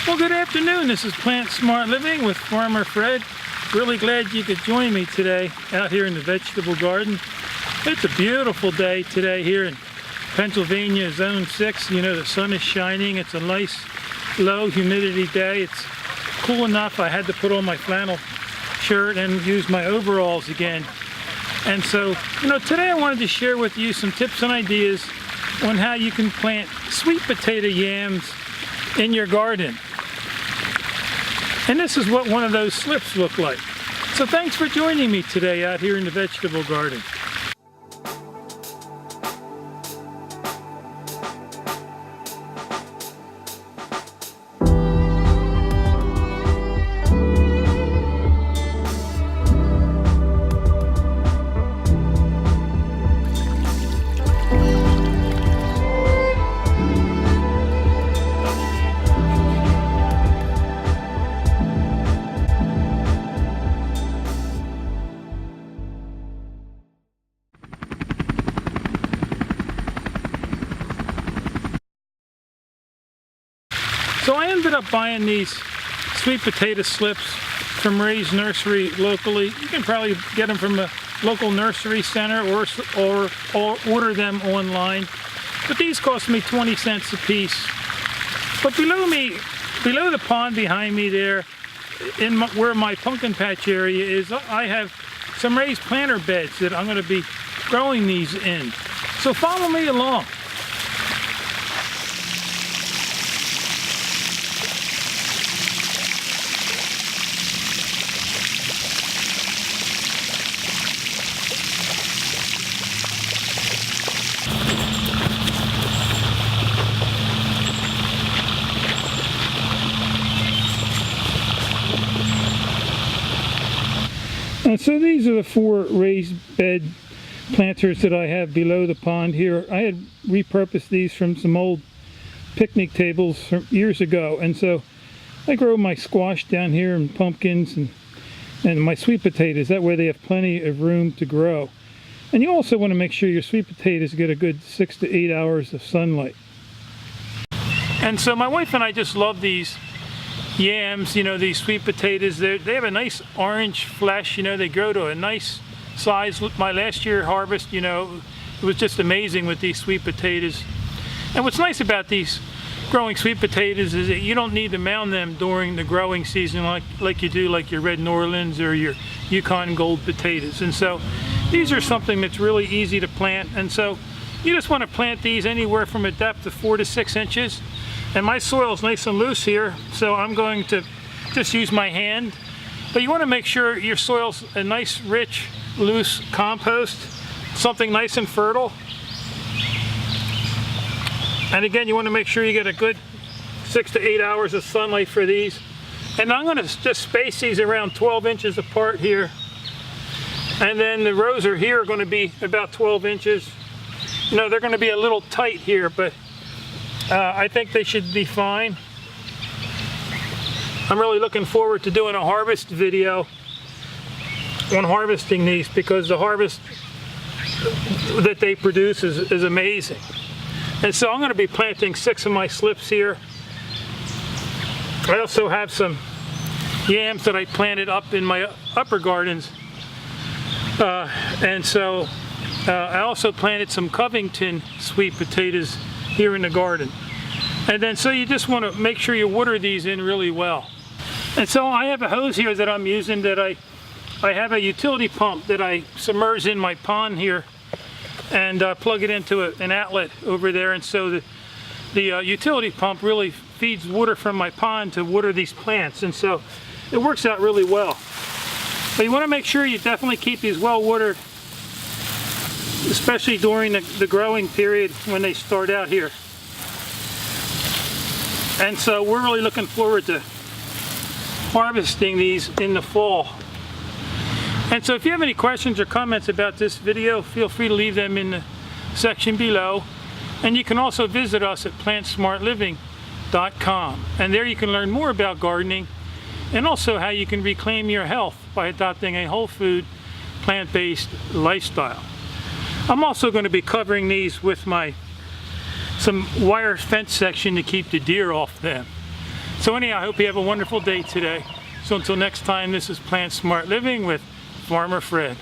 Well, good afternoon. This is Plant Smart Living with Farmer Fred. Really glad you could join me today out here in the vegetable garden. It's a beautiful day today here in Pennsylvania, Zone 6. You know, the sun is shining. It's a nice low humidity day. It's cool enough. I had to put on my flannel shirt and use my overalls again. And so, you know, today I wanted to share with you some tips and ideas on how you can plant sweet potato yams in your garden. And this is what one of those slips look like. So thanks for joining me today out here in the vegetable garden. So I ended up buying these sweet potato slips from Ray's Nursery locally. You can probably get them from a local nursery center or order them online. But these cost me 20 cents a piece. But below the pond behind me there, where my pumpkin patch area is, I have some raised planter beds that I'm going to be growing these in. So follow me along. And so these are the 4 raised bed planters that I have below the pond here. I had repurposed these from some old picnic tables from years ago, and so I grow my squash down here and pumpkins and my sweet potatoes. That way they have plenty of room to grow. And you also want to make sure your sweet potatoes get a good 6 to 8 hours of sunlight. And so my wife and I just love these yams, you know, these sweet potatoes. They have a nice orange flesh, you know, they grow to a nice size. My last year harvest, you know, it was just amazing with these sweet potatoes. And what's nice about these growing sweet potatoes is that you don't need to mound them during the growing season like you do like your Red New Orleans or your Yukon Gold potatoes. And so these are something that's really easy to plant. And so you just want to plant these anywhere from a depth of 4 to 6 inches. And my soil is nice and loose here, so I'm going to just use my hand. But you want to make sure your soil's a nice, rich, loose compost, something nice and fertile. And again, you want to make sure you get a good 6 to 8 hours of sunlight for these. And I'm going to just space these around 12 inches apart here. And then the rows are here are going to be about 12 inches. You know, they're going to be a little tight here, but I think they should be fine. I'm really looking forward to doing a harvest video on harvesting these, because the harvest that they produce is amazing. And so I'm going to be planting 6 of my slips here. I also have some yams that I planted up in my upper gardens. And so I also planted some Covington sweet potatoes here in the garden. And then so you just want to make sure you water these in really well. And so I have a hose here that I'm using that I have a utility pump that I submerge in my pond here and plug it into an outlet over there. And so the utility pump really feeds water from my pond to water these plants. And so it works out really well. But you want to make sure you definitely keep these well watered, especially during the growing period when they start out here. And so we're really looking forward to harvesting these in the fall. And so if you have any questions or comments about this video, feel free to leave them in the section below. And you can also visit us at plantsmartliving.com. And there you can learn more about gardening and also how you can reclaim your health by adopting a whole food, plant-based lifestyle. I'm also going to be covering these with some wire fence section to keep the deer off them. So anyhow, I hope you have a wonderful day today. So until next time, this is Plant Smart Living with Farmer Fred.